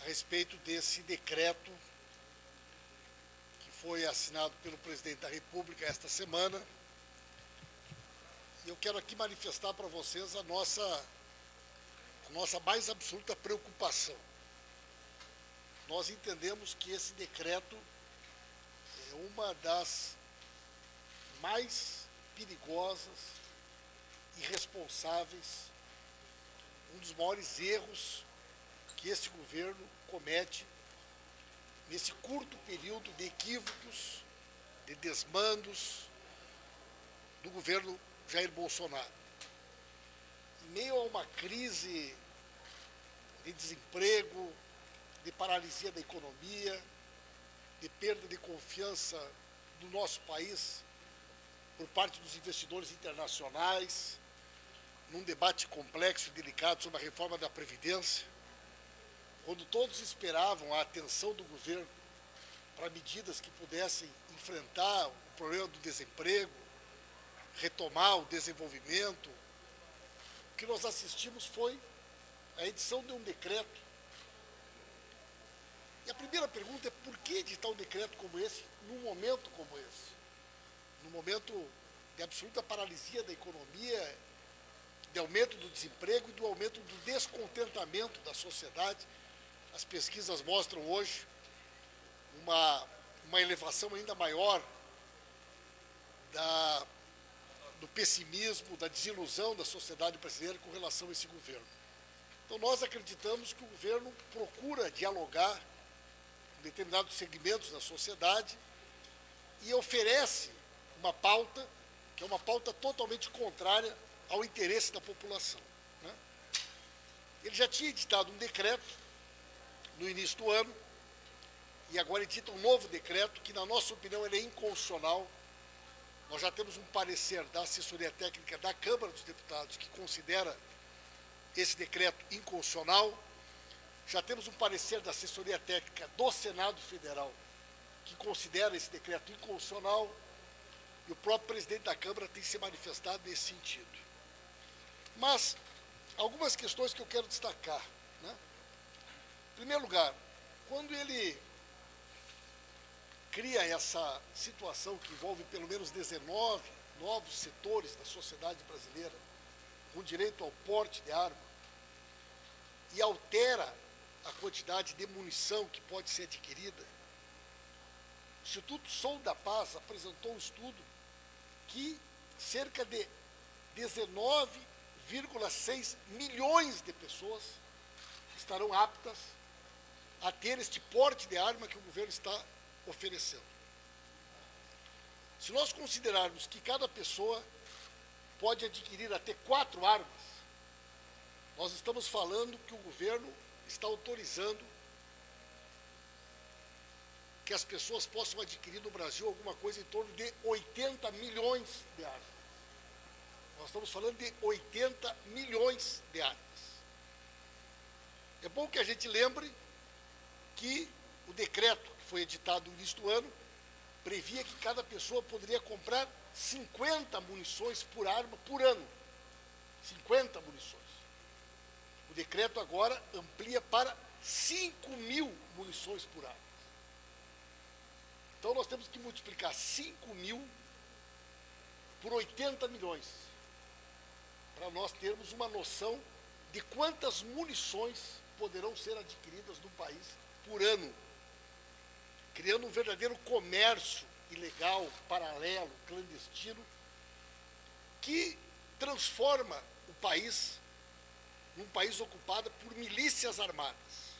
a respeito desse decreto que foi assinado pelo presidente da República esta semana. E eu quero aqui manifestar para vocês a nossa mais absoluta preocupação. Nós entendemos que esse decreto é uma das mais perigosas, irresponsáveis, um dos maiores erros que esse governo comete nesse curto período de equívocos, de desmandos do governo Jair Bolsonaro. Em meio a uma crise de desemprego, de paralisia da economia, de perda de confiança do nosso país por parte dos investidores internacionais, num debate complexo e delicado sobre a reforma da Previdência, quando todos esperavam a atenção do governo para medidas que pudessem enfrentar o problema do desemprego, retomar o desenvolvimento, o que nós assistimos foi a edição de um decreto. E a primeira pergunta é por que editar um decreto como esse, num momento como esse? Num momento de absoluta paralisia da economia, de aumento do desemprego e do aumento do descontentamento da sociedade. As pesquisas mostram hoje uma elevação ainda maior do pessimismo, da desilusão da sociedade brasileira com relação a esse governo. Então, nós acreditamos que o governo procura dialogar com determinados segmentos da sociedade e oferece uma pauta que é uma pauta totalmente contrária ao interesse da população, né? Ele já tinha editado um decreto no início do ano e agora edita um novo decreto que, na nossa opinião, ele é inconstitucional. Nós já temos um parecer da assessoria técnica da Câmara dos Deputados que considera esse decreto inconstitucional. Já temos um parecer da assessoria técnica do Senado Federal que considera esse decreto inconstitucional e o próprio presidente da Câmara tem se manifestado nesse sentido. Mas algumas questões que eu quero destacar, né? Em primeiro lugar, quando ele cria essa situação que envolve pelo menos 19 novos setores da sociedade brasileira com direito ao porte de arma e altera a quantidade de munição que pode ser adquirida, o Instituto Sou da Paz apresentou um estudo que cerca de 19,6 milhões de pessoas estarão aptas a ter este porte de arma que o governo está oferecendo. Se nós considerarmos que cada pessoa pode adquirir até 4 armas, nós estamos falando que o governo está autorizando que as pessoas possam adquirir no Brasil alguma coisa em torno de 80 milhões de armas. Nós estamos falando de 80 milhões de armas. É bom que a gente lembre que o decreto que foi editado no início do ano previa que cada pessoa poderia comprar 50 munições por arma por ano. 50 munições. O decreto agora amplia para 5.000 munições por arma. Então, nós temos que multiplicar 5.000 por 80 milhões para nós termos uma noção de quantas munições poderão ser adquiridas no país por ano, criando um verdadeiro comércio ilegal, paralelo, clandestino, que transforma o país num país ocupado por milícias armadas.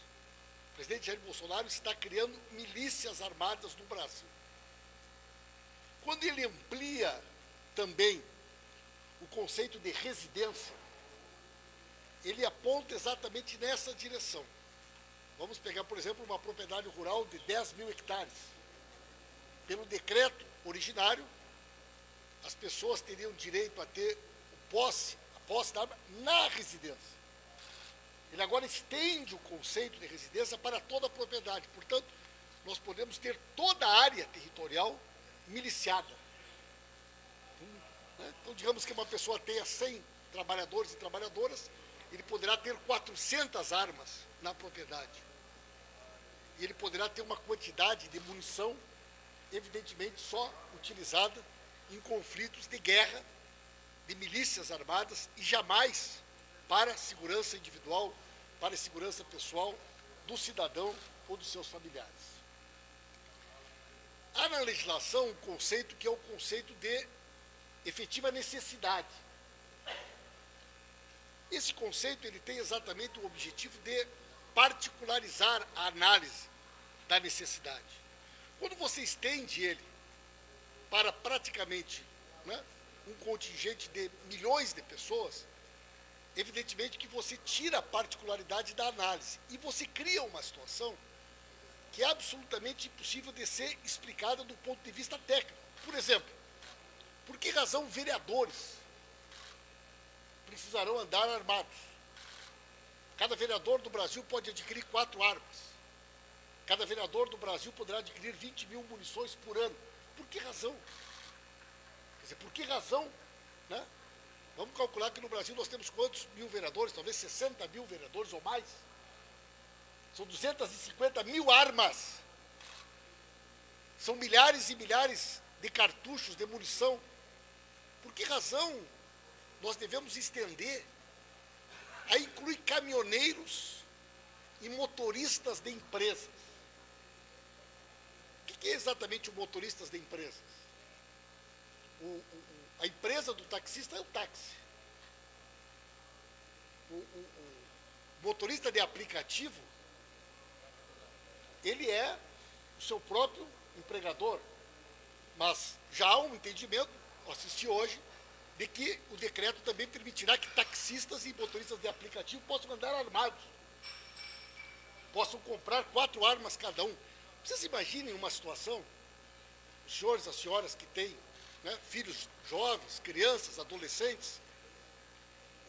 O presidente Jair Bolsonaro está criando milícias armadas no Brasil. Quando ele amplia também o conceito de residência, ele aponta exatamente nessa direção. Vamos pegar, por exemplo, uma propriedade rural de 10.000 hectares. Pelo decreto originário, as pessoas teriam direito a ter a posse da arma na residência. Ele agora estende o conceito de residência para toda a propriedade. Portanto, nós podemos ter toda a área territorial miliciada. Então, digamos que uma pessoa tenha 100 trabalhadores e trabalhadoras, ele poderá ter 400 armas na propriedade. e ele poderá ter uma quantidade de munição, evidentemente, só utilizada em conflitos de guerra, de milícias armadas, e jamais para a segurança individual, para a segurança pessoal do cidadão ou dos seus familiares. Há na legislação um conceito que é o conceito de efetiva necessidade. Esse conceito ele tem exatamente o objetivo de particularizar a análise da necessidade. Quando você estende ele para praticamente, né, um contingente de milhões de pessoas, evidentemente que você tira a particularidade da análise e você cria uma situação que é absolutamente impossível de ser explicada do ponto de vista técnico. Por exemplo, por que razão vereadores precisarão andar armados? Cada vereador do Brasil pode adquirir 4 armas. Cada vereador do Brasil poderá adquirir 20 mil munições por ano. Por que razão? Quer dizer, por que razão, né? Vamos calcular que no Brasil nós temos quantos mil vereadores? Talvez 60 mil vereadores ou mais. São 250 mil armas. São milhares e milhares de cartuchos, de munição. Por que razão nós devemos estender a incluir caminhoneiros e motoristas de empresas? O que é exatamente o motoristas de empresas? A empresa do taxista é o táxi. O motorista de aplicativo, ele é o seu próprio empregador. Mas já há um entendimento, eu assisti hoje, de que o decreto também permitirá que taxistas e motoristas de aplicativo possam andar armados. Possam comprar 4 armas cada um. Vocês imaginem uma situação, os senhores, as senhoras que têm, né, filhos jovens, crianças, adolescentes,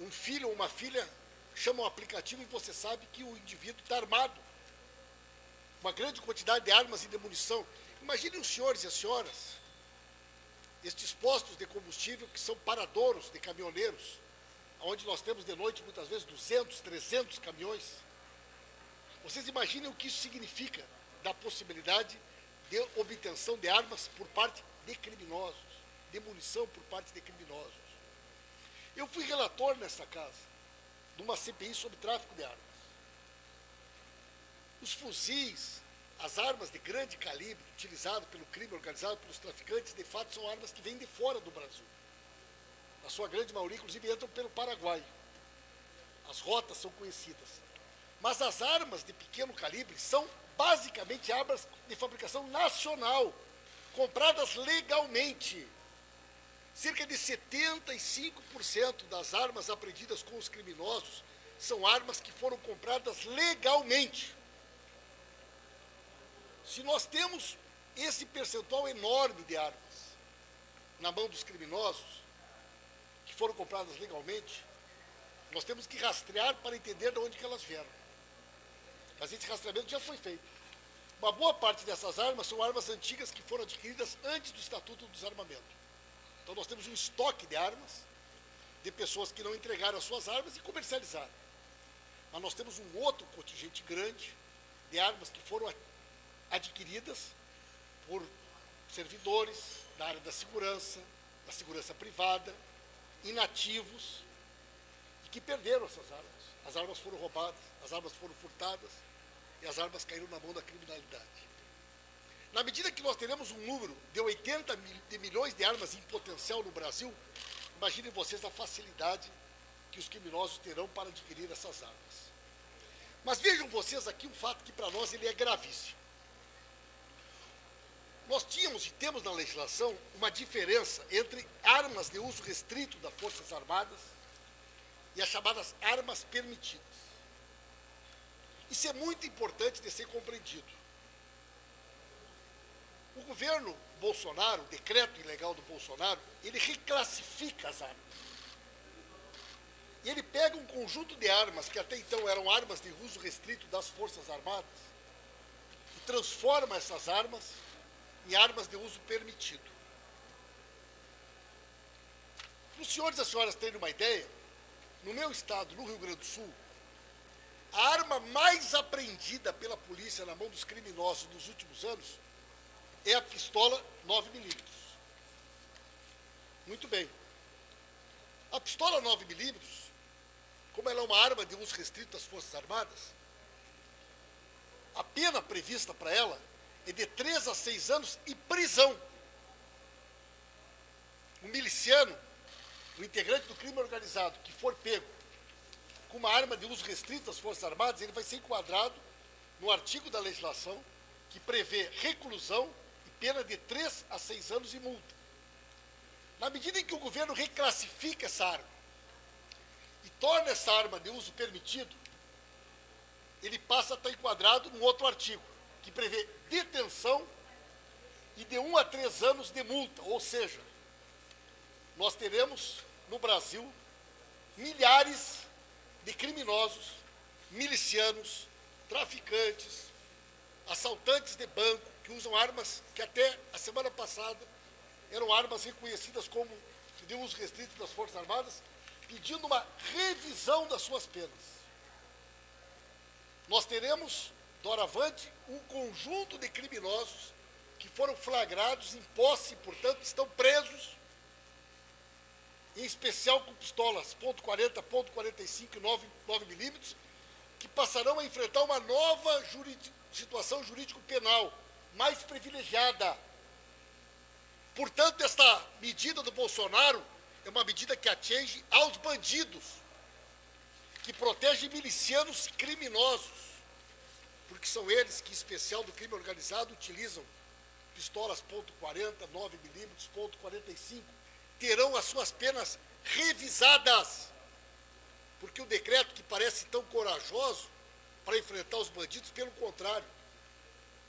um filho ou uma filha chama um aplicativo e você sabe que o indivíduo está armado. Uma grande quantidade de armas e de munição. Imaginem os senhores e as senhoras, estes postos de combustível que são paradouros de caminhoneiros, onde nós temos de noite muitas vezes 200, 300 caminhões. Vocês imaginem o que isso significa da possibilidade de obtenção de armas por parte de criminosos, de munição por parte de criminosos. Eu fui relator nessa casa de uma CPI sobre tráfico de armas. Os fuzis, as armas de grande calibre utilizadas pelo crime organizado, pelos traficantes, de fato são armas que vêm de fora do Brasil. A sua grande maioria, inclusive, entram pelo Paraguai. As rotas são conhecidas. Mas as armas de pequeno calibre são basicamente armas de fabricação nacional, compradas legalmente. Cerca de 75% das armas apreendidas com os criminosos são armas que foram compradas legalmente. Se nós temos esse percentual enorme de armas na mão dos criminosos, que foram compradas legalmente, nós temos que rastrear para entender de onde que elas vieram. Mas esse rastreamento já foi feito. Uma boa parte dessas armas são armas antigas que foram adquiridas antes do Estatuto do Desarmamento. Então nós temos um estoque de armas, de pessoas que não entregaram as suas armas e comercializaram. Mas nós temos um outro contingente grande de armas que foram adquiridas por servidores da área da segurança privada, inativos, e que perderam essas armas. As armas foram roubadas, as armas foram furtadas e as armas caíram na mão da criminalidade. Na medida que nós teremos um número de 80 milhões de armas em potencial no Brasil, imaginem vocês a facilidade que os criminosos terão para adquirir essas armas. Mas vejam vocês aqui um fato que para nós ele é gravíssimo. Nós tínhamos e temos na legislação uma diferença entre armas de uso restrito das Forças Armadas e as chamadas armas permitidas. Isso é muito importante de ser compreendido. O governo Bolsonaro, o decreto ilegal do Bolsonaro, ele reclassifica as armas. E ele pega um conjunto de armas que até então eram armas de uso restrito das Forças Armadas e transforma essas armas em armas de uso permitido. Para os senhores e as senhoras terem uma ideia, no meu estado, no Rio Grande do Sul, a arma mais apreendida pela polícia polícia na mão dos criminosos nos últimos anos é a pistola 9mm. Muito bem. A pistola 9mm, como ela é uma arma de uso restrito das Forças Armadas, a pena prevista para ela é de 3 a 6 anos e prisão. O miliciano, o integrante do crime organizado, que for pego com uma arma de uso restrito das Forças Armadas, ele vai ser enquadrado no artigo da legislação que prevê reclusão e pena de 3 a 6 anos e multa. Na medida em que o governo reclassifica essa arma e torna essa arma de uso permitido, ele passa a estar enquadrado num outro artigo, que prevê detenção e de 1 a 3 anos de multa. Ou seja, nós teremos no Brasil milhares de criminosos, milicianos, traficantes, assaltantes de banco, que usam armas que até a semana passada eram armas reconhecidas como de uso restrito das Forças Armadas, pedindo uma revisão das suas penas. Nós teremos, doravante, um conjunto de criminosos que foram flagrados em posse e, portanto, estão presos, em especial com pistolas .40, .45 e 9mm, que passarão a enfrentar uma nova situação jurídico-penal, mais privilegiada. Portanto, esta medida do Bolsonaro é uma medida que atinge aos bandidos, que protege milicianos criminosos, porque são eles que, em especial do crime organizado, utilizam pistolas .40, 9mm, .45, terão as suas penas revisadas, porque o decreto que parece tão corajoso para enfrentar os bandidos, pelo contrário,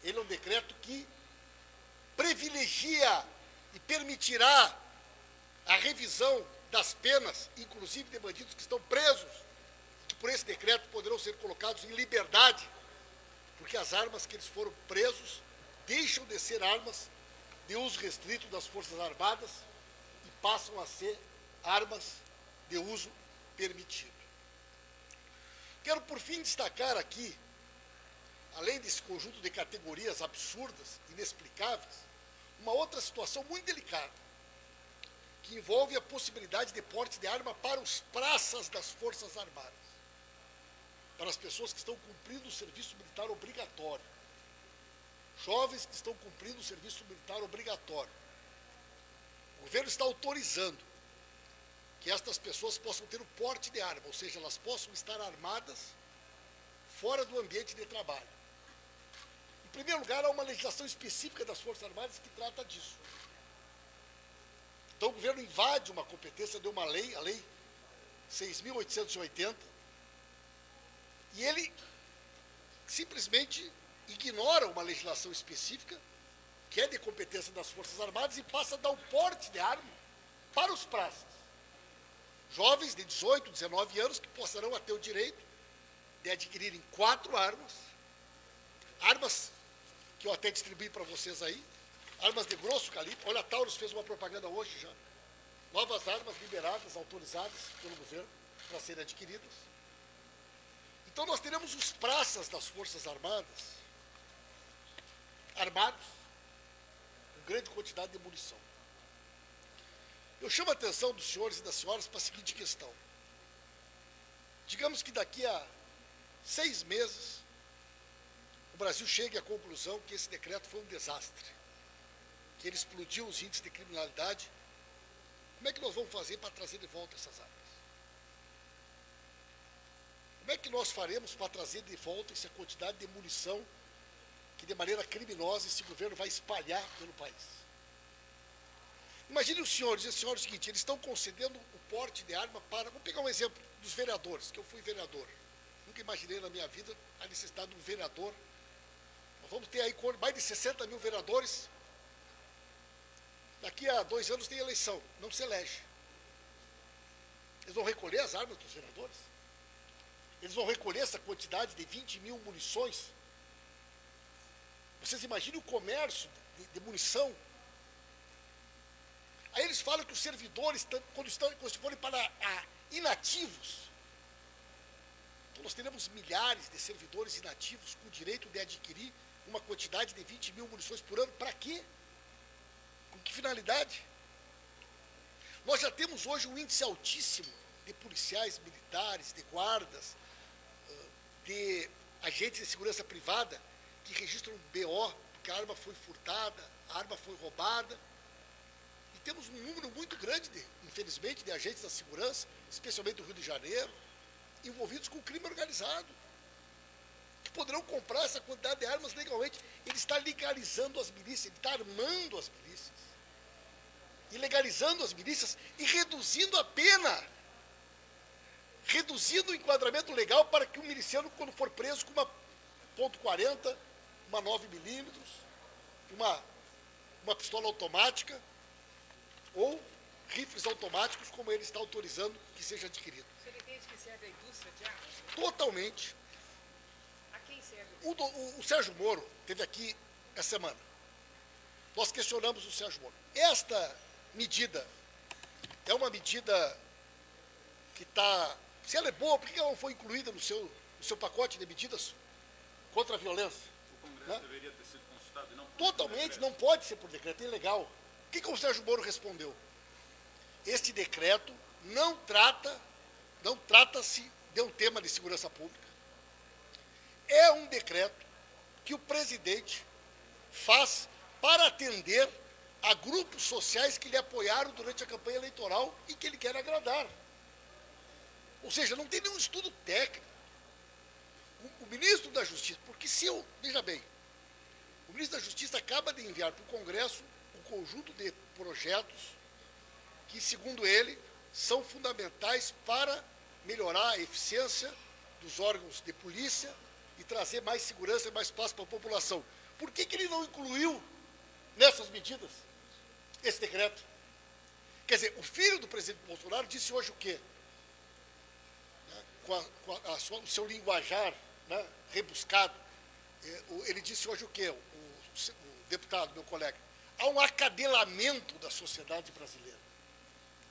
ele é um decreto que privilegia e permitirá a revisão das penas, inclusive de bandidos que estão presos, que por esse decreto poderão ser colocados em liberdade, porque as armas que eles foram presos deixam de ser armas de uso restrito das Forças Armadas e passam a ser armas de uso permitido. Quero, por fim, destacar aqui, além desse conjunto de categorias absurdas, inexplicáveis, uma outra situação muito delicada, que envolve a possibilidade de porte de arma para os praças das Forças Armadas, para as pessoas que estão cumprindo o serviço militar obrigatório, jovens que estão cumprindo o serviço militar obrigatório. O governo está autorizando que estas pessoas possam ter o porte de arma, ou seja, elas possam estar armadas fora do ambiente de trabalho. Em primeiro lugar, há uma legislação específica das Forças Armadas que trata disso. Então, o governo invade uma competência de uma lei, a Lei 6.880, e ele simplesmente ignora uma legislação específica, que é de competência das Forças Armadas, e passa a dar o porte de arma para os praças. Jovens de 18, 19 anos que possarão ter o direito de adquirirem 4 armas, armas que eu até distribuí para vocês aí, armas de grosso calibre. Olha, a Taurus fez uma propaganda hoje já. Novas armas liberadas, autorizadas pelo governo para serem adquiridas. Então nós teremos os praças das Forças Armadas armados com grande quantidade de munição. Eu chamo a atenção dos senhores e das senhoras para a seguinte questão. Digamos que daqui a 6 meses o Brasil chegue à conclusão que esse decreto foi um desastre, que ele explodiu os índices de criminalidade. Como é que nós vamos fazer para trazer de volta essas armas? Como é que nós faremos para trazer de volta essa quantidade de munição que de maneira criminosa esse governo vai espalhar pelo país? Imagine os senhores e as senhoras o seguinte, eles estão concedendo o porte de arma para... Vamos pegar um exemplo dos vereadores, que eu fui vereador. Nunca imaginei na minha vida a necessidade de um vereador. Nós vamos ter aí mais de 60 mil vereadores. Daqui a 2 anos tem eleição, não se elege. Eles vão recolher as armas dos vereadores? Eles vão recolher essa quantidade de 20 mil munições? Vocês imaginem o comércio de munição? Aí eles falam que os servidores, quando forem para inativos, Então, nós teremos milhares de servidores inativos com o direito de adquirir uma quantidade de 20 mil munições por ano. Para quê? Com que finalidade? Nós já temos hoje um índice altíssimo de policiais militares, de guardas, de agentes de segurança privada que registram BO, porque a arma foi furtada, a arma foi roubada. E temos um número muito grande, infelizmente, de agentes da segurança, especialmente do Rio de Janeiro, envolvidos com crime organizado, que poderão comprar essa quantidade de armas legalmente. Ele está legalizando as milícias, ele está armando as milícias, ilegalizando as milícias e reduzindo a pena, reduzindo o enquadramento legal para que o miliciano, quando for preso com uma .40, uma 9mm, uma pistola automática ou rifles automáticos, como ele está autorizando que seja adquirido. Você entende que serve a indústria de armas? Totalmente. A quem serve? O Sérgio Moro esteve aqui essa semana. Nós questionamos o Sérgio Moro. Esta medida é uma medida que está... Se ela é boa, por que ela não foi incluída no seu pacote de medidas contra a violência? O Congresso deveria ter sido consultado e não... Totalmente, não pode ser por decreto, é ilegal. O que o Sérgio Moro respondeu? Este decreto não trata-se de um tema de segurança pública. É um decreto que o presidente faz para atender a grupos sociais que lhe apoiaram durante a campanha eleitoral e que ele quer agradar. Ou seja, não tem nenhum estudo técnico. O ministro da Justiça, porque veja bem, o ministro da Justiça acaba de enviar para o Congresso um conjunto de projetos que, segundo ele, são fundamentais para melhorar a eficiência dos órgãos de polícia e trazer mais segurança e mais paz para a população. Por que ele não incluiu nessas medidas esse decreto? Quer dizer, o filho do presidente Bolsonaro disse hoje o quê? O seu linguajar, né, rebuscado, ele disse hoje o quê? O deputado, meu colega, há um acadelamento da sociedade brasileira.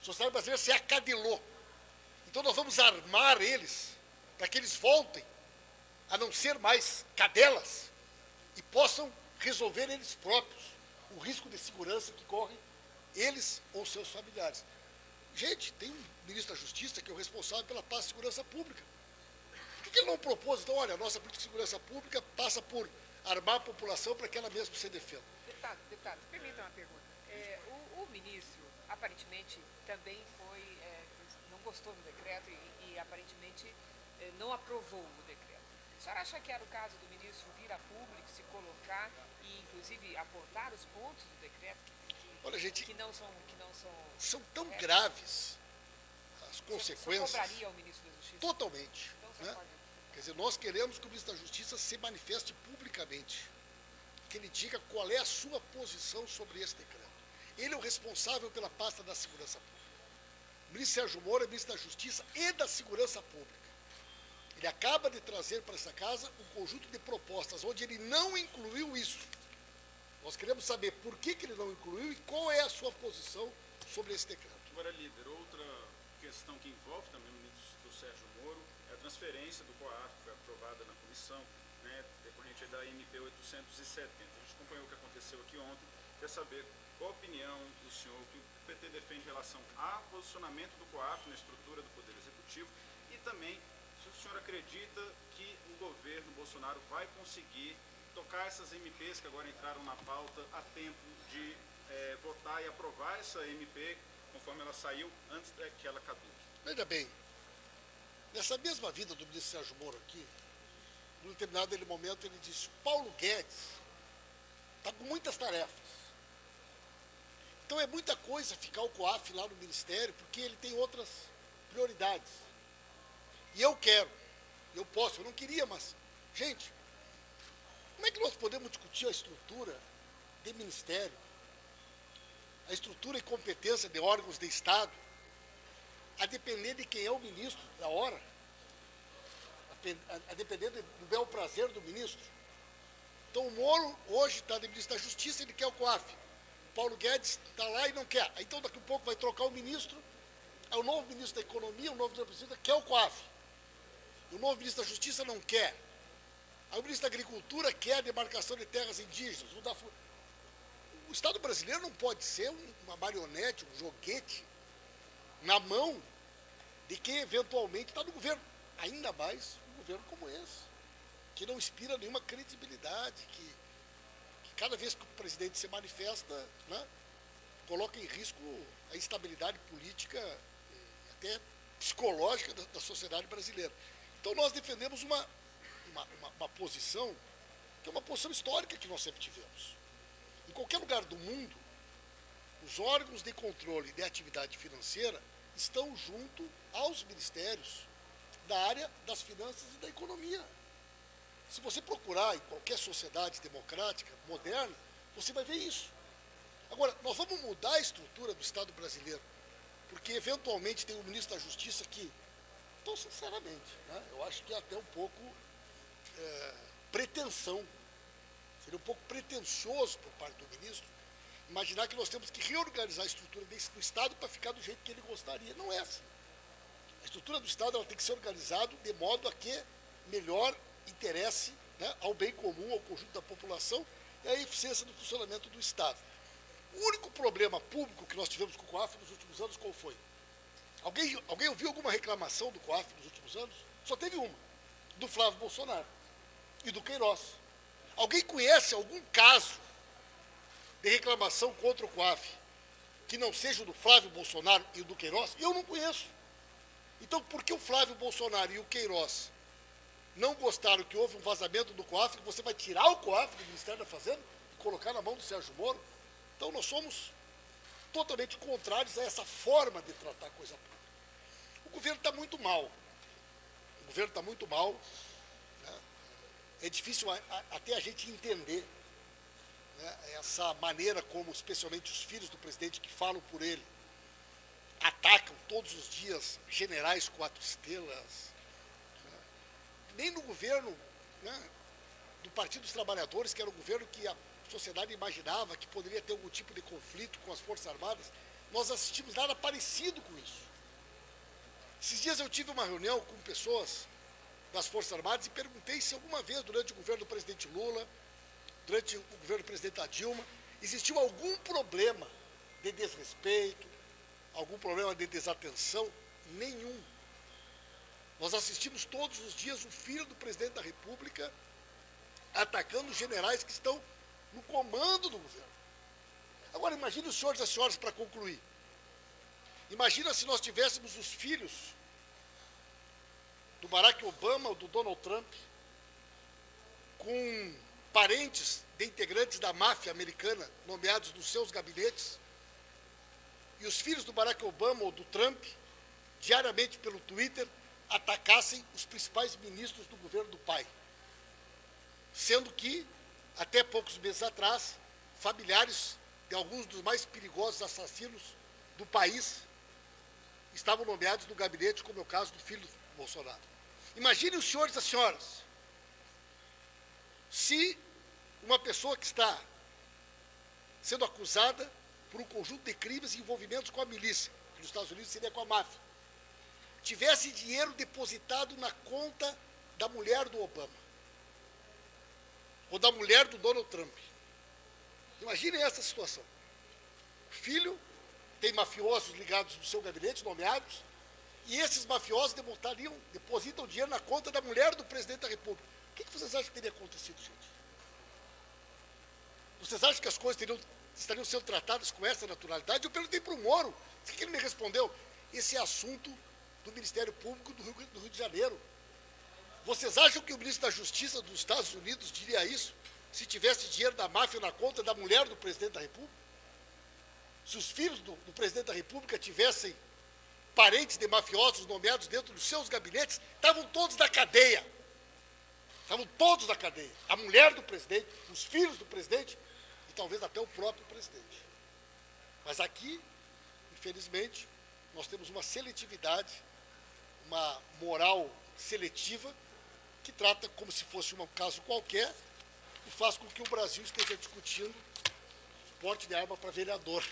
A sociedade brasileira se acadelou. Então nós vamos armar eles para que eles voltem a não ser mais cadelas e possam resolver eles próprios o risco de segurança que correm eles ou seus familiares. Gente, tem um ministro da Justiça que é o responsável pela paz e segurança pública. Por que ele não propôs, então, olha, a nossa política de segurança pública passa por armar a população para que ela mesma se defenda? Deputado, permita uma pergunta. O ministro, aparentemente, também não gostou do decreto e aparentemente, não aprovou o decreto. A senhora acha que era o caso do ministro vir a público, se colocar e, inclusive, apontar os pontos do decreto Olha, gente, que não são são tão graves as consequências. Você cobraria ao ministro da Justiça? Totalmente. Então, Né? Quer dizer, nós queremos que o ministro da Justiça se manifeste publicamente, que ele diga qual é a sua posição sobre esse decreto. Ele é o responsável pela pasta da segurança pública. O ministro Sérgio Moro é ministro da Justiça e da Segurança Pública. Ele acaba de trazer para essa casa um conjunto de propostas onde ele não incluiu isso. Nós queremos saber por que ele não incluiu e qual é a sua posição sobre esse decreto. Agora, líder, outra questão que envolve também o ministro Sérgio Moro é a transferência do COAF, que foi aprovada na comissão, né, decorrente da MP 870. A gente acompanhou o que aconteceu aqui ontem, quer saber qual a opinião do senhor, que o PT defende em relação ao posicionamento do COAF na estrutura do Poder Executivo e também se o senhor acredita que o governo Bolsonaro vai conseguir tocar essas MPs que agora entraram na pauta a tempo de votar e aprovar essa MP conforme ela saiu antes que ela caduque. Veja bem, nessa mesma vida do ministro Sérgio Moro aqui, num determinado momento ele disse: Paulo Guedes está com muitas tarefas. Então é muita coisa ficar o COAF lá no Ministério, porque ele tem outras prioridades. E eu quero, eu posso, eu não queria, mas, gente, como é que nós podemos discutir a estrutura de ministério, a estrutura e competência de órgãos de Estado, a depender de quem é o ministro da hora, a depender do bel prazer do ministro? Então o Moro hoje está de ministro da Justiça, ele quer o COAF. O Paulo Guedes está lá e não quer. Então daqui a pouco vai trocar o ministro, é o novo ministro da Economia, o novo ministro da Presidência, quer o COAF. O novo ministro da Justiça não quer. Aí o ministro da Agricultura quer a demarcação de terras indígenas. O Estado brasileiro não pode ser uma marionete, um joguete na mão de quem eventualmente está no governo. Ainda mais um governo como esse, que não inspira nenhuma credibilidade, que cada vez que o presidente se manifesta, né, coloca em risco a estabilidade política, até psicológica da sociedade brasileira. Então nós defendemos uma posição que é uma posição histórica que nós sempre tivemos. Em qualquer lugar do mundo, os órgãos de controle de atividade financeira estão junto aos ministérios da área das finanças e da economia. Se você procurar em qualquer sociedade democrática, moderna, você vai ver isso. Agora, nós vamos mudar a estrutura do Estado brasileiro, porque eventualmente tem um ministro da Justiça que, então, sinceramente, né, eu acho que é até um pouco pretensão, seria um pouco pretensioso por parte do ministro, imaginar que nós temos que reorganizar a estrutura do Estado para ficar do jeito que ele gostaria. Não é assim. A estrutura do Estado ela tem que ser organizada de modo a que melhor interesse, né, ao bem comum, ao conjunto da população e à eficiência do funcionamento do Estado. O único problema público que nós tivemos com o COAF nos últimos anos, qual foi? Alguém ouviu alguma reclamação do COAF nos últimos anos? Só teve uma, do Flávio Bolsonaro e do Queiroz. Alguém conhece algum caso de reclamação contra o COAF que não seja o do Flávio Bolsonaro e o do Queiroz? Eu não conheço. Então, por que o Flávio Bolsonaro e o Queiroz não gostaram que houve um vazamento do COAF, que você vai tirar o COAF do Ministério da Fazenda e colocar na mão do Sérgio Moro? Então, nós somos totalmente contrários a essa forma de tratar a coisa pública. O governo está muito mal. O governo está muito mal. Né? É difícil até a gente entender, né, essa maneira como, especialmente os filhos do presidente que falam por ele, atacam todos os dias generais 4 estrelas. Né? Nem no governo, né, do Partido dos Trabalhadores, que era o governo que a sociedade imaginava que poderia ter algum tipo de conflito com as Forças Armadas, nós assistimos nada parecido com isso. Esses dias eu tive uma reunião com pessoas das Forças Armadas e perguntei se alguma vez, durante o governo do presidente Lula, durante o governo do presidente Dilma, existiu algum problema de desrespeito, algum problema de desatenção? Nenhum. Nós assistimos todos os dias o filho do presidente da República atacando os generais que estão no comando do governo. Agora, imagine os senhores e as senhoras, para concluir. Imagina se nós tivéssemos os filhos do Barack Obama ou do Donald Trump com parentes de integrantes da máfia americana nomeados nos seus gabinetes, e os filhos do Barack Obama ou do Trump, diariamente pelo Twitter, atacassem os principais ministros do governo do pai. Sendo que, até poucos meses atrás, familiares de alguns dos mais perigosos assassinos do país estavam nomeados no gabinete, como é o caso do filho do Bolsonaro. Imaginem os senhores e as senhoras, se uma pessoa que está sendo acusada por um conjunto de crimes e envolvimentos com a milícia, que nos Estados Unidos seria com a máfia, tivesse dinheiro depositado na conta da mulher do Obama, ou da mulher do Donald Trump. Imaginem essa situação. O filho tem mafiosos ligados no seu gabinete, nomeados, e esses mafiosos depositam dinheiro na conta da mulher do presidente da República. O que vocês acham que teria acontecido, gente? Vocês acham que as coisas estariam sendo tratadas com essa naturalidade? Eu perguntei para o Moro, o que ele me respondeu? Esse é assunto do Ministério Público do Rio de Janeiro. Vocês acham que o ministro da Justiça dos Estados Unidos diria isso se tivesse dinheiro da máfia na conta da mulher do presidente da República? Se os filhos do presidente da República tivessem parentes de mafiosos nomeados dentro dos seus gabinetes, estavam todos na cadeia. Estavam todos na cadeia. A mulher do presidente, os filhos do presidente e talvez até o próprio presidente. Mas aqui, infelizmente, nós temos uma seletividade, uma moral seletiva, que trata como se fosse um caso qualquer e faz com que o Brasil esteja discutindo porte de arma para vereador.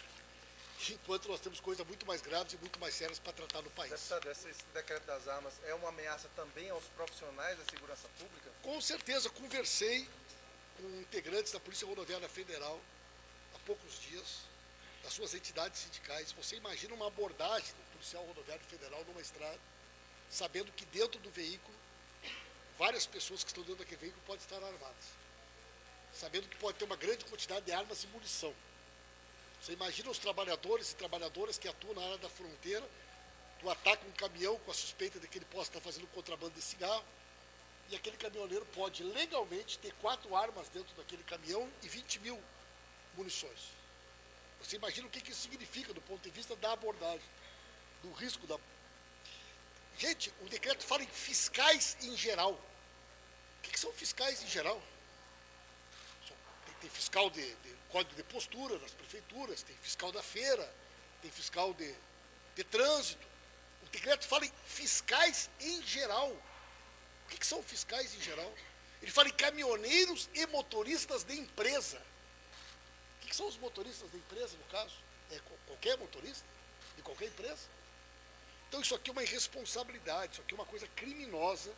enquanto nós temos coisas muito mais graves e muito mais sérias para tratar no país. Deputado, esse decreto das armas é uma ameaça também aos profissionais da segurança pública? Com certeza, conversei com integrantes da Polícia Rodoviária Federal há poucos dias, das suas entidades sindicais. Você imagina uma abordagem do policial rodoviário federal numa estrada, sabendo que dentro do veículo, várias pessoas que estão dentro daquele veículo podem estar armadas, sabendo que pode ter uma grande quantidade de armas e munição. Você imagina os trabalhadores e trabalhadoras que atuam na área da fronteira, tu ataca um caminhão com a suspeita de que ele possa estar fazendo contrabando de cigarro, e aquele caminhoneiro pode legalmente ter 4 armas dentro daquele caminhão e 20 mil munições. Você imagina o que isso significa do ponto de vista da abordagem, do risco da... Gente, o decreto fala em fiscais em geral. O que são fiscais em geral? Tem fiscal de código de postura das prefeituras, tem fiscal da feira, tem fiscal de trânsito. O decreto fala em fiscais em geral. O que são fiscais em geral? Ele fala em caminhoneiros e motoristas de empresa. O que são os motoristas de empresa, no caso? É qualquer motorista de qualquer empresa? Então isso aqui é uma irresponsabilidade, isso aqui é uma coisa criminosa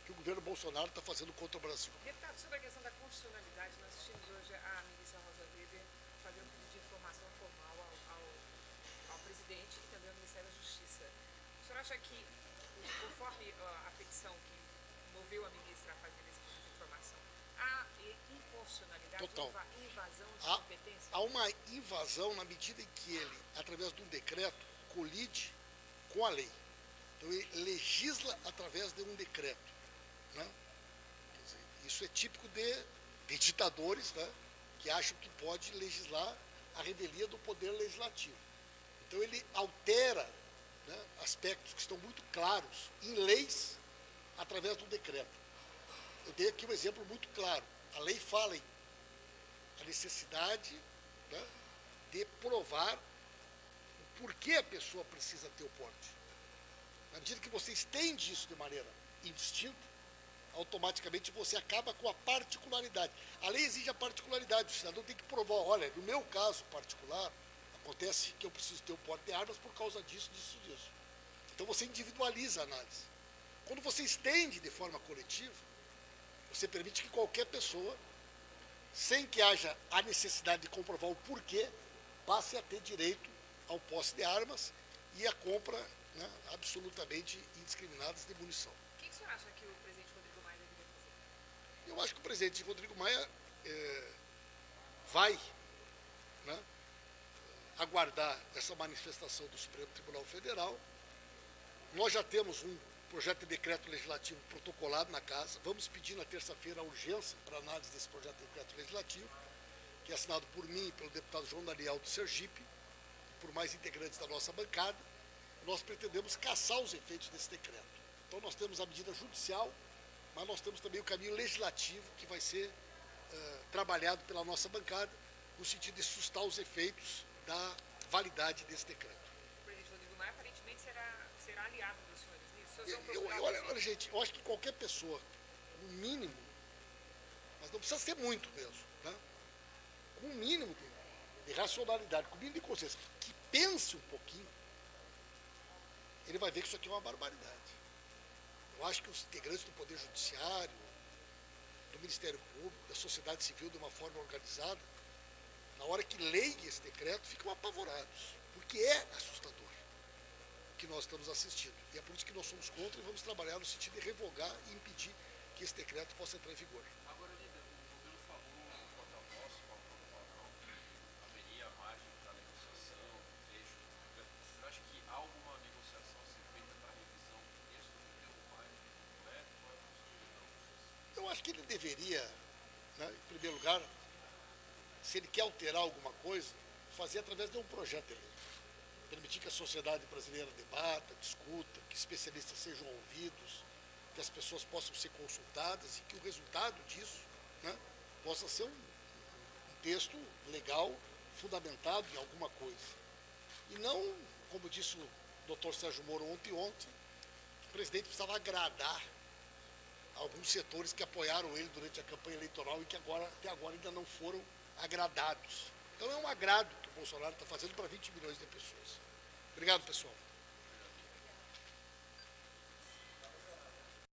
que o governo Bolsonaro está fazendo contra o Brasil. Deputado, sobre a questão da constitucionalidade, nós assistimos hoje a ministra Rosa Weber fazer um pedido de informação formal ao presidente e também ao Ministério da Justiça. O senhor acha que, conforme a petição que moveu a ministra a fazer esse pedido de informação, há inconstitucionalidade, Total. Invasão de competência? Há uma invasão na medida em que ele, através de um decreto, colide com a lei. Então ele legisla através de um decreto. Né? Quer dizer, isso é típico de ditadores, né, que acham que pode legislar a revelia do poder legislativo. Então ele altera, né, aspectos que estão muito claros em leis através do decreto. Eu dei aqui um exemplo muito claro. A lei fala em a necessidade, né, de provar o porquê a pessoa precisa ter o porte. Na medida que você estende isso de maneira indistinta, automaticamente você acaba com a particularidade. A lei exige a particularidade, o cidadão tem que provar, olha, no meu caso particular, acontece que eu preciso ter o porte de armas por causa disso. Então você individualiza a análise. Quando você estende de forma coletiva, você permite que qualquer pessoa, sem que haja a necessidade de comprovar o porquê, passe a ter direito ao posse de armas e a compra, né, absolutamente indiscriminadas de munição. O que o senhor acha que o presidente Rodrigo Maia deveria fazer? Eu acho que o presidente Rodrigo Maia vai, né, aguardar essa manifestação do Supremo Tribunal Federal. Nós já temos um projeto de decreto legislativo protocolado na casa. Vamos pedir na terça-feira a urgência para análise desse projeto de decreto legislativo, que é assinado por mim e pelo deputado João Daniel do Sergipe, por mais integrantes da nossa bancada. Nós pretendemos cassar os efeitos desse decreto. Então nós temos a medida judicial, mas nós temos também o caminho legislativo que vai ser trabalhado pela nossa bancada no sentido de sustar os efeitos da validade desse decreto. O presidente Rodrigo Maia aparentemente será aliado dos senhores nisso? Olha, gente, eu acho que qualquer pessoa, no mínimo, mas não precisa ser muito mesmo, né? Com um mínimo de racionalidade, com um mínimo de consciência, que pense um pouquinho, ele vai ver que isso aqui é uma barbaridade. Eu acho que os integrantes do Poder Judiciário, do Ministério Público, da sociedade civil de uma forma organizada, na hora que leem esse decreto, ficam apavorados, porque é assustador o que nós estamos assistindo. E é por isso que nós somos contra e vamos trabalhar no sentido de revogar e impedir que esse decreto possa entrar em vigor. Agora, líder, o governo falou no porta-voz, Paulo Padrão, haveria margem para negociação, trecho. Você acha que há alguma negociação a ser feita para a revisão do texto do Rodrigo Maia? Qual é a postura? Eu acho que ele deveria, né, em primeiro lugar, se ele quer alterar alguma coisa, fazer através de um projeto de lei. Permitir que a sociedade brasileira debata, discuta, que especialistas sejam ouvidos, que as pessoas possam ser consultadas e que o resultado disso, né, possa ser um texto legal, fundamentado em alguma coisa. E não, como disse o doutor Sérgio Moro ontem, o presidente precisava agradar alguns setores que apoiaram ele durante a campanha eleitoral e que até agora ainda não foram agradados. Então é um agrado que o Bolsonaro está fazendo para 20 milhões de pessoas. Obrigado, pessoal.